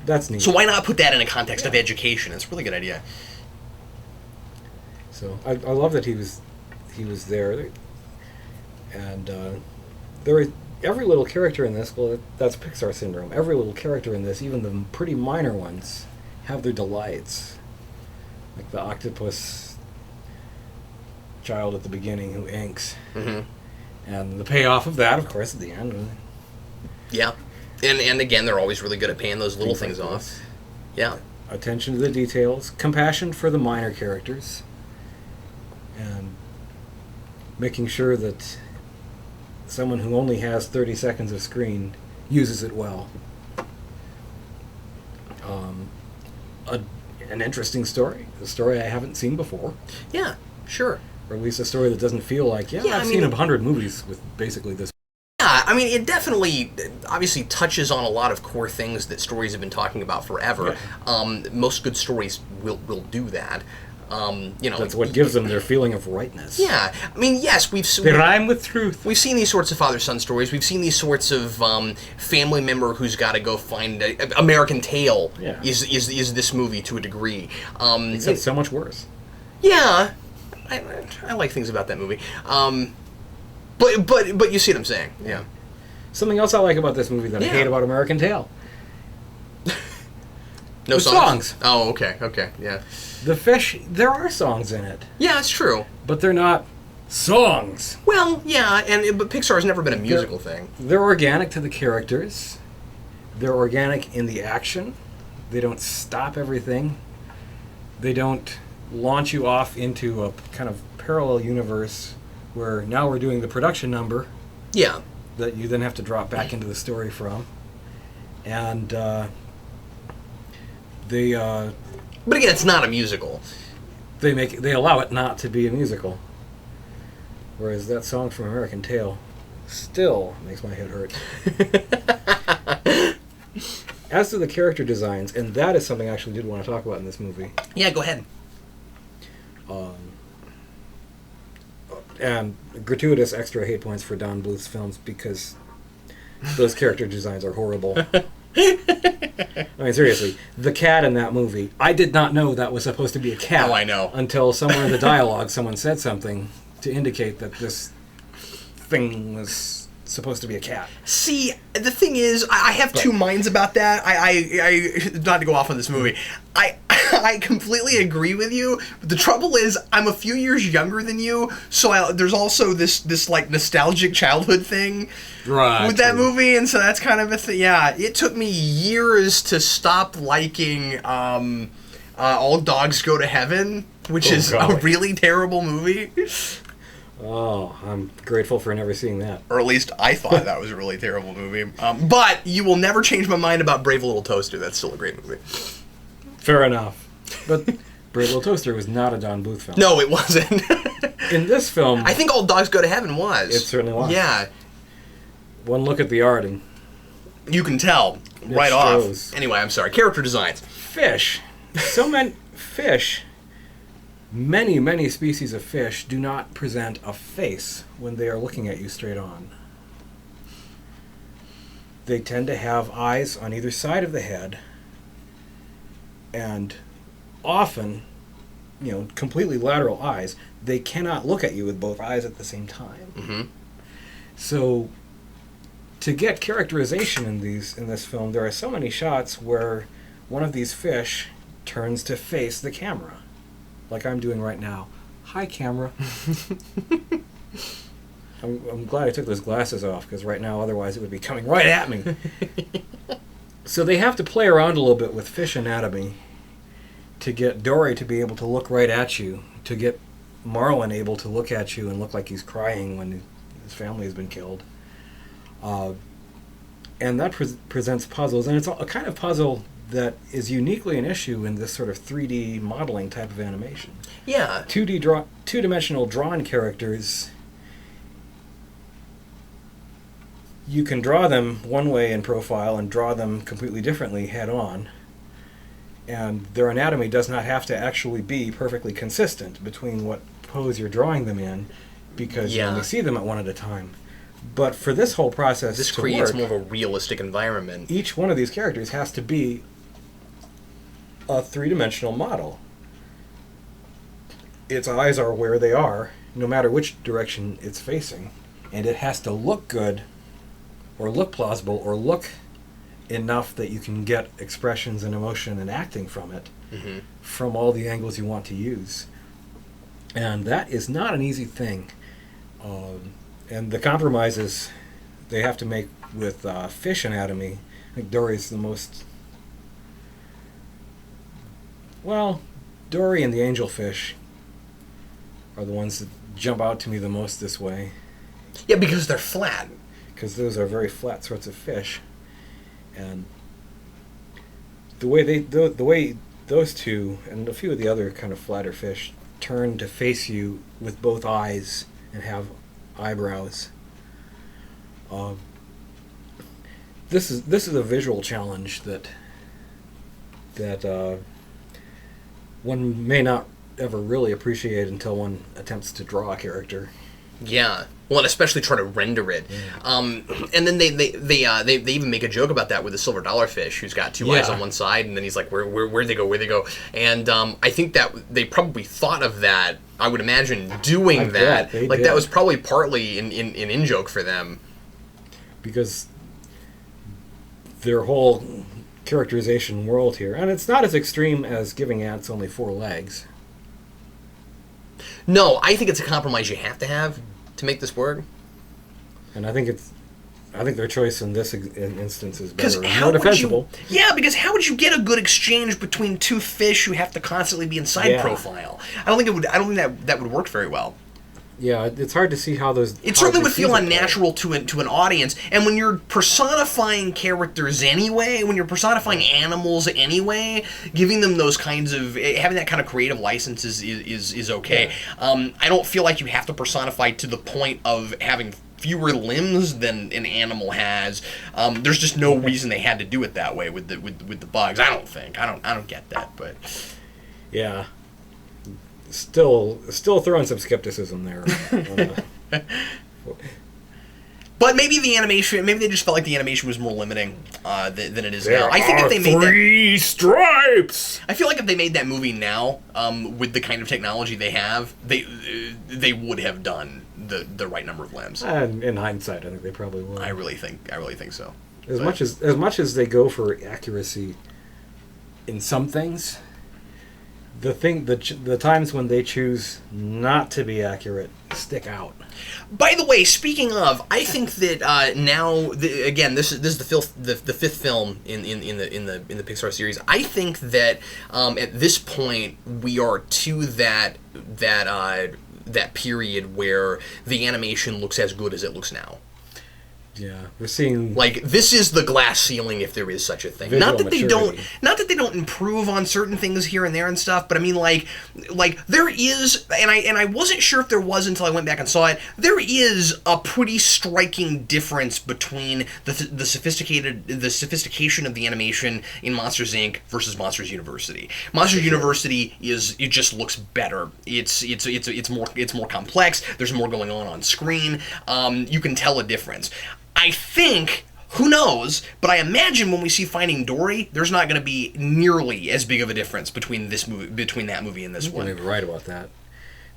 That's neat. So why not put that in a context of education? It's a really good idea. So I love that he was there, and every little character in this. Well, that's Pixar syndrome. Every little character in this, even the pretty minor ones, have their delights. Like the octopus child at the beginning who inks, and the payoff of that, of course, at the end. Yeah, and again, they're always really good at paying those little things off. Yeah. Attention to the details, compassion for the minor characters, and making sure that someone who only has 30 seconds of screen uses it well. An interesting story, a story I haven't seen before, Yeah, sure. or at least a story that doesn't feel like, I've seen 100 movies with basically this. Yeah, I mean, it definitely, obviously, touches on a lot of core things that stories have been talking about forever. Yeah. Most good stories will do that. That's what gives them their feeling of rightness. Yeah, I mean, yes, They rhyme with truth. We've seen these sorts of father-son stories. We've seen these sorts of family member who's got to go find American Tail. Yeah. Is this movie to a degree? Except so much worse. Yeah, I like things about that movie. But you see what I'm saying? Yeah. Something else I like about this movie that I hate about American Tail. No The songs. Oh, okay, yeah. The fish, there are songs in it, Yeah, it's true. but they're not songs. Well, yeah, but Pixar has never been a musical thing. They're organic to the characters. They're organic in the action. They don't stop everything. They don't launch you off into a kind of parallel universe where now we're doing the production number Yeah. that you then have to drop back into the story from. And But again, it's not a musical. they allow it not to be a musical. Whereas that song from American Tail still makes my head hurt. As to the character designs, and that is something I actually did want to talk about in this movie. Yeah, go ahead. And gratuitous extra hate points for Don Bluth's films because those character designs are horrible. I mean, seriously, the cat in that movie, I did not know that was supposed to be a cat. Oh, I know. Until somewhere in the dialogue, someone said something to indicate that this thing was supposed to be a cat. See, the thing is, I have two minds about that. I not to go off on this movie. I completely agree with you. But the trouble is, I'm a few years younger than you, so there's also this like nostalgic childhood thing with that movie, and so that's kind of a thing. Yeah, it took me years to stop liking All Dogs Go to Heaven, which is a really terrible movie. Oh, I'm grateful for never seeing that. Or at least I thought that was a really terrible movie. But you will never change my mind about Brave Little Toaster. That's still a great movie. Fair enough. But Brave Little Toaster was not a Don Bluth film. No, it wasn't. In this film... I think All Dogs Go to Heaven was. It certainly was. Yeah. One look at the art and... You can tell right off. Anyway, I'm sorry. Character designs. Fish. So many... Fish... Many, many species of fish do not present a face when they are looking at you straight on. they tend to have eyes on either side of the head, and often, completely lateral eyes. They cannot look at you with both eyes at the same time. Mm-hmm. So, to get characterization in this film, there are so many shots where one of these fish turns to face the camera, like I'm doing right now. Hi, camera. I'm glad I took those glasses off, because right now, otherwise, it would be coming right at me. So they have to play around a little bit with fish anatomy to get Dory to be able to look right at you, to get Marlin able to look at you and look like he's crying when his family has been killed. And that presents puzzles, and it's a kind of puzzle that is uniquely an issue in this sort of 3D modeling type of animation. Yeah. Two-dimensional drawn characters, you can draw them one way in profile and draw them completely differently head-on. And their anatomy does not have to actually be perfectly consistent between what pose you're drawing them in, because you only see them at one at a time. But for this whole process this to creates work, more of a realistic environment. Each one of these characters has to be a three-dimensional model. Its eyes are where they are, no matter which direction it's facing. And it has to look good, or look plausible, or look enough that you can get expressions and emotion and acting from it, from all the angles you want to use. And that is not an easy thing. And the compromises they have to make with fish anatomy, I think Dory's the most... Well, Dory and the angelfish are the ones that jump out to me the most this way. Yeah, because they're flat. Because those are very flat sorts of fish. And the way those two and a few of the other kind of flatter fish turn to face you with both eyes and have eyebrows. This is a visual challenge that one may not ever really appreciate until one attempts to draw a character. Yeah. Well, and especially try to render it. Yeah. And then they even make a joke about that with the silver dollarfish, who's got two eyes on one side, and then he's like, where'd they go? And I think that they probably thought of that, I would imagine, doing that. Like, that was probably partly an in-joke for them. Because their whole characterization world here, and it's not as extreme as giving ants only 4 legs. No, I think it's a compromise you have to make this work. And I think their choice in this instance is better, more defensible. Because how would you get a good exchange between two fish who have to constantly be in side profile? I don't think that would work very well. Yeah, it's hard to see how those... It certainly would feel unnatural to an audience, and when you're personifying characters anyway, when you're personifying animals anyway, giving them those kinds of... having that kind of creative license is okay. Yeah. I don't feel like you have to personify to the point of having fewer limbs than an animal has. There's just no reason they had to do it that way with the bugs. I don't think. I don't get that, but... Yeah. Still throwing some skepticism there. But maybe they just felt like the animation was more limiting than it is now. I think if they made 3 stripes. I feel like if they made that movie now, with the kind of technology they have, they would have done the right number of limbs. And in hindsight, I think they probably would. I really think so. As much as they go for accuracy in some things, the times when they choose not to be accurate stick out. By the way, speaking of, I think that now again, this is the fifth film in the Pixar series. I think that at this point we are to that period where the animation looks as good as it looks now. Yeah, we're seeing like this is the glass ceiling, if there is such a thing. Not that they don't improve on certain things here and there and stuff, but I mean like there is, and I wasn't sure if there was until I went back and saw it. There is a pretty striking difference between the sophistication of the animation in Monsters Inc. versus Monsters University. Monsters University it just looks better. It's more complex. There's more going on screen. You can tell a difference. I think Who knows? But I imagine when we see Finding Dory, there's not going to be nearly as big of a difference between that movie and this one. You're right about that.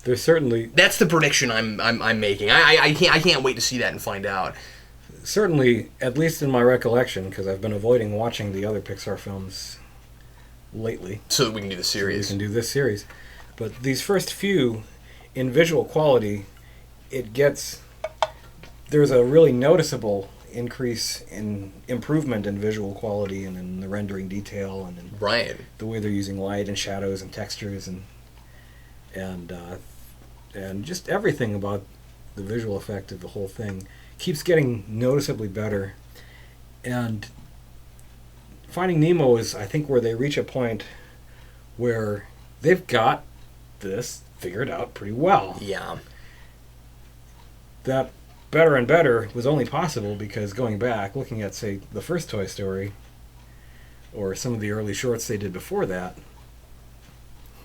There's certainly... That's the prediction I'm making. I can't wait to see that and find out. Certainly, at least in my recollection, because I've been avoiding watching the other Pixar films lately. So that we can do the series. So we can do this series. But these first few, in visual quality, there's a really noticeable increase in improvement in visual quality and in the rendering detail and in the way they're using light and shadows and textures and just everything about the visual effect of the whole thing keeps getting noticeably better. And Finding Nemo is, I think, where they reach a point where they've got this figured out pretty well. Yeah. That better and better was only possible because going back, looking at, say, the first Toy Story, or some of the early shorts they did before that,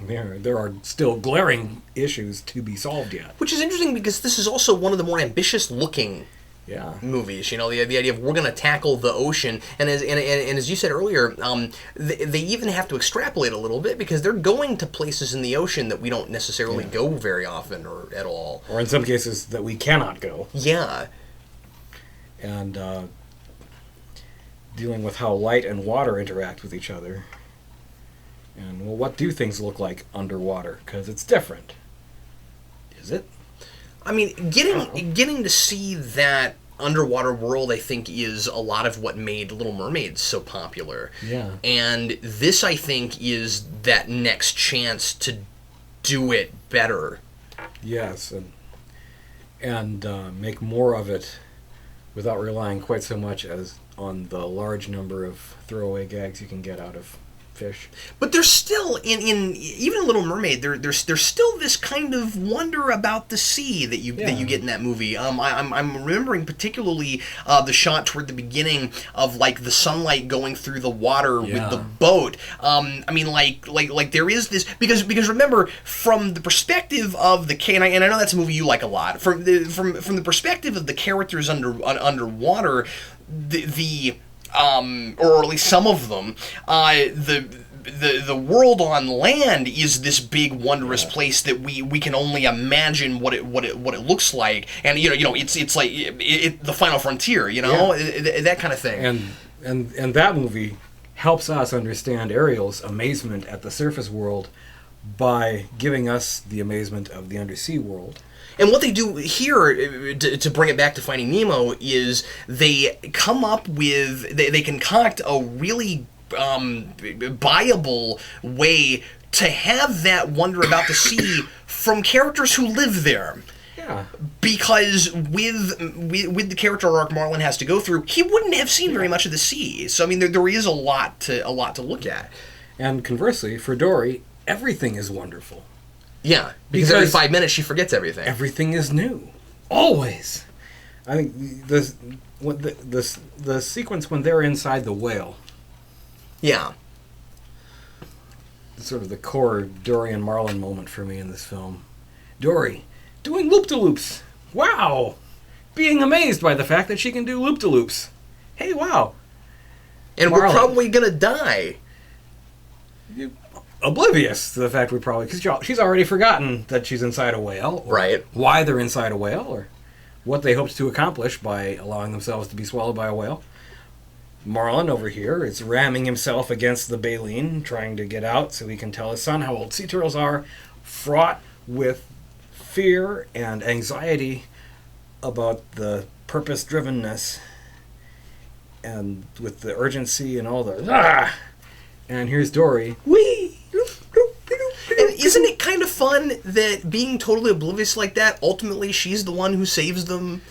there are still glaring issues to be solved yet. Which is interesting because this is also one of the more ambitious-looking movies. You know, the idea of we're going to tackle the ocean, and as you said earlier, they even have to extrapolate a little bit because they're going to places in the ocean that we don't necessarily go very often or at all, or in some cases that we cannot go. Yeah, and dealing with how light and water interact with each other, and well, what do things look like underwater? Because it's different. Is it? I mean, getting to see that underwater world, I think, is a lot of what made Little Mermaid so popular. Yeah. And this, I think, is that next chance to do it better. Yes, and make more of it without relying quite so much as on the large number of throwaway gags you can get out of fish. But there's still even in Little Mermaid, there's still this kind of wonder about the sea that you get in that movie. I'm remembering particularly the shot toward the beginning of like the sunlight going through the water with the boat. I mean, like there is this because remember, from the perspective of the and I know that's a movie you like a lot. From the perspective of the characters underwater, or at least some of them, the world on land is this big wondrous place that we can only imagine what it looks like, and you know it's like the final frontier, you know, that kind of thing. And that movie helps us understand Ariel's amazement at the surface world by giving us the amazement of the undersea world. And what they do here, to bring it back to Finding Nemo, is they come up with, they concoct a really buyable way to have that wonder about the sea from characters who live there. Yeah. Because with the character arc Marlin has to go through, he wouldn't have seen very much of the sea. So I mean, there is a lot to look at. And conversely, for Dory, everything is wonderful. Yeah, because every 5 minutes she forgets everything. Everything is new, always. I think the sequence when they're inside the whale. Yeah. Sort of the core Dory and Marlin moment for me in this film. Dory doing loop-de-loops. Wow! Being amazed by the fact that she can do loop-de-loops. Hey, wow! And Marlin, we're probably gonna die. Oblivious to the fact we probably... Because she's already forgotten that she's inside a whale. Or right. Why they're inside a whale, or what they hoped to accomplish by allowing themselves to be swallowed by a whale. Marlin over here is ramming himself against the baleen, trying to get out so he can tell his son how old sea turtles are, fraught with fear and anxiety about the purpose-drivenness and with the urgency and all the... Ah! And here's Dory. Whee! And isn't it kind of fun that being totally oblivious like that, ultimately she's the one who saves them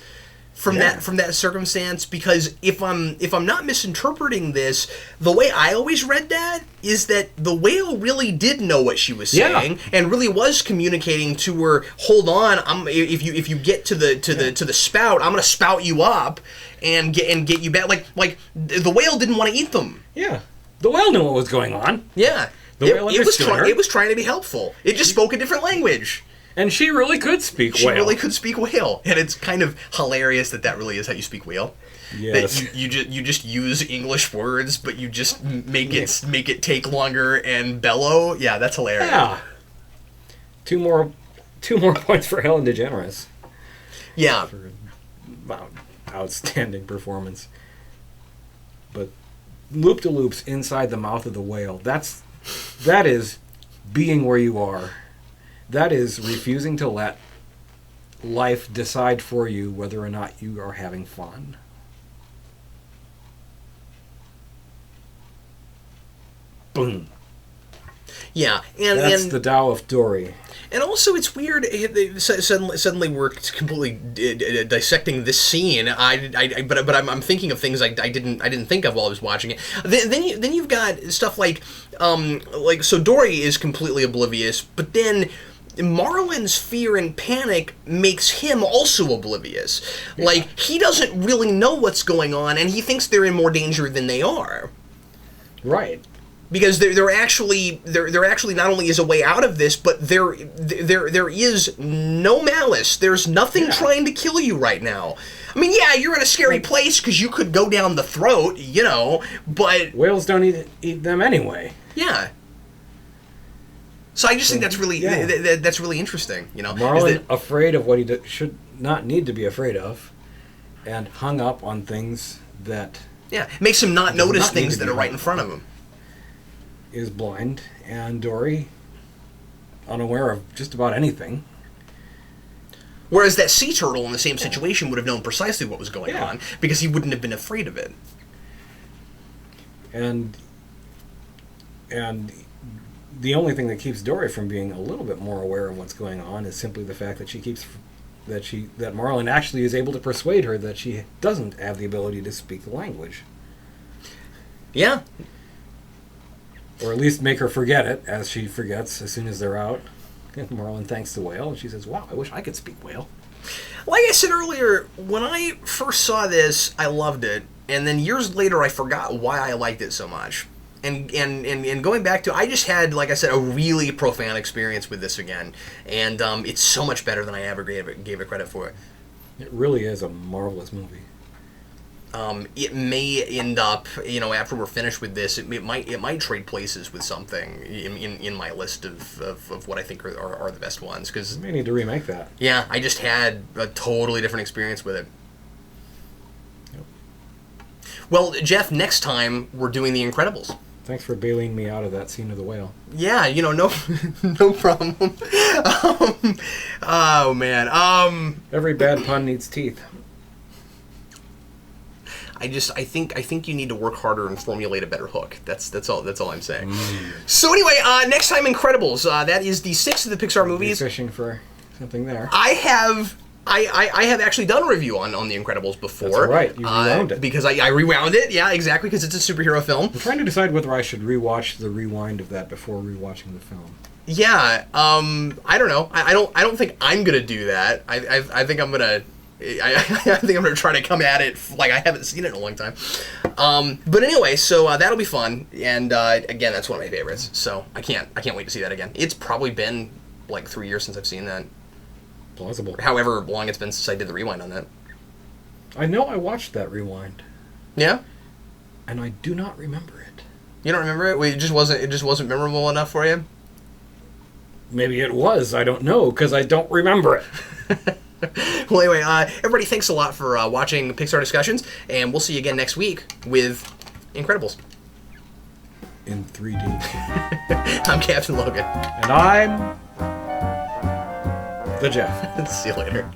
from that circumstance? Because if I'm not misinterpreting this, the way I always read that is that the whale really did know what she was saying and really was communicating to her. Hold on, if you get to the spout, I'm gonna spout you up and get you back. Like the whale didn't want to eat them. Yeah, the whale knew what was going on. Yeah. The whale understood her. It was trying to be helpful. It just spoke a different language. And she really could speak whale. She really could speak whale, and it's kind of hilarious that really is how you speak whale. Yes. That you just use English words, but you just make it take longer and bellow. Yeah, that's hilarious. Yeah. Two more points for Ellen DeGeneres. Yeah. For outstanding performance. But loop-de-loops inside the mouth of the whale. That is being where you are. That is refusing to let life decide for you whether or not you are having fun. Boom. Yeah, That's the Tao of Dory. And also, it's weird. Suddenly, we're completely dissecting this scene. But I'm thinking of things I didn't think of while I was watching it. Then you've got stuff like so Dory is completely oblivious, but then Marlin's fear and panic makes him also oblivious. Yeah. Like, he doesn't really know what's going on, and he thinks they're in more danger than they are. Right. Because there actually not only is a way out of this, but there is no malice. There's nothing trying to kill you right now. I mean, yeah, you're in a scary place because you could go down the throat, but whales don't eat them anyway. Yeah. So I just think that's really that's really interesting. Marlin afraid of what he should not need to be afraid of, and hung up on things that makes him not notice things that are right in front of him. Is blind, and Dory unaware of just about anything. Whereas that sea turtle in the same situation would have known precisely what was going on, because he wouldn't have been afraid of it. And the only thing that keeps Dory from being a little bit more aware of what's going on is simply the fact that that Marlin actually is able to persuade her that she doesn't have the ability to speak the language. Yeah. Or at least make her forget it, as she forgets as soon as they're out. And Marlin thanks the whale, and she says, "Wow, I wish I could speak whale." Like I said earlier, when I first saw this, I loved it, and then years later, I forgot why I liked it so much. And going back to, I just had, like I said, a really profound experience with this again, and it's so much better than I ever gave it credit for. It really is a marvelous movie. It may end up, after we're finished with this, it might trade places with something in my list of what I think are the best ones. Because we may need to remake that. Yeah, I just had a totally different experience with it. Yep. Well, Geoff, next time we're doing The Incredibles. Thanks for bailing me out of that scene of the whale. Yeah, no problem. Oh man. Every bad pun needs teeth. I think you need to work harder and formulate a better hook. That's all I'm saying. So anyway, next time Incredibles. That is the 6th of the Pixar movies. Fishing for something there. I have actually done a review on The Incredibles before. That's right. You rewound it. Because I rewound it. Yeah, exactly, because it's a superhero film. I'm trying to decide whether I should rewatch the rewind of that before rewatching the film. Yeah. I don't know. I don't think I'm gonna do that. I think I'm gonna. I think I'm going to try to come at it like I haven't seen it in a long time. But anyway, so that'll be fun. And again, that's one of my favorites. So I can't wait to see that again. It's probably been like 3 years since I've seen that. Plausible. However long it's been since I did the rewind on that. I know I watched that rewind. Yeah? And I do not remember it. You don't remember it? It just wasn't memorable enough for you? Maybe it was. I don't know, because I don't remember it. Well, anyway, everybody, thanks a lot for watching Pixar Discussions, and we'll see you again next week with Incredibles. In 3D. I'm Captain Logan. And I'm... The Geoff. See you later.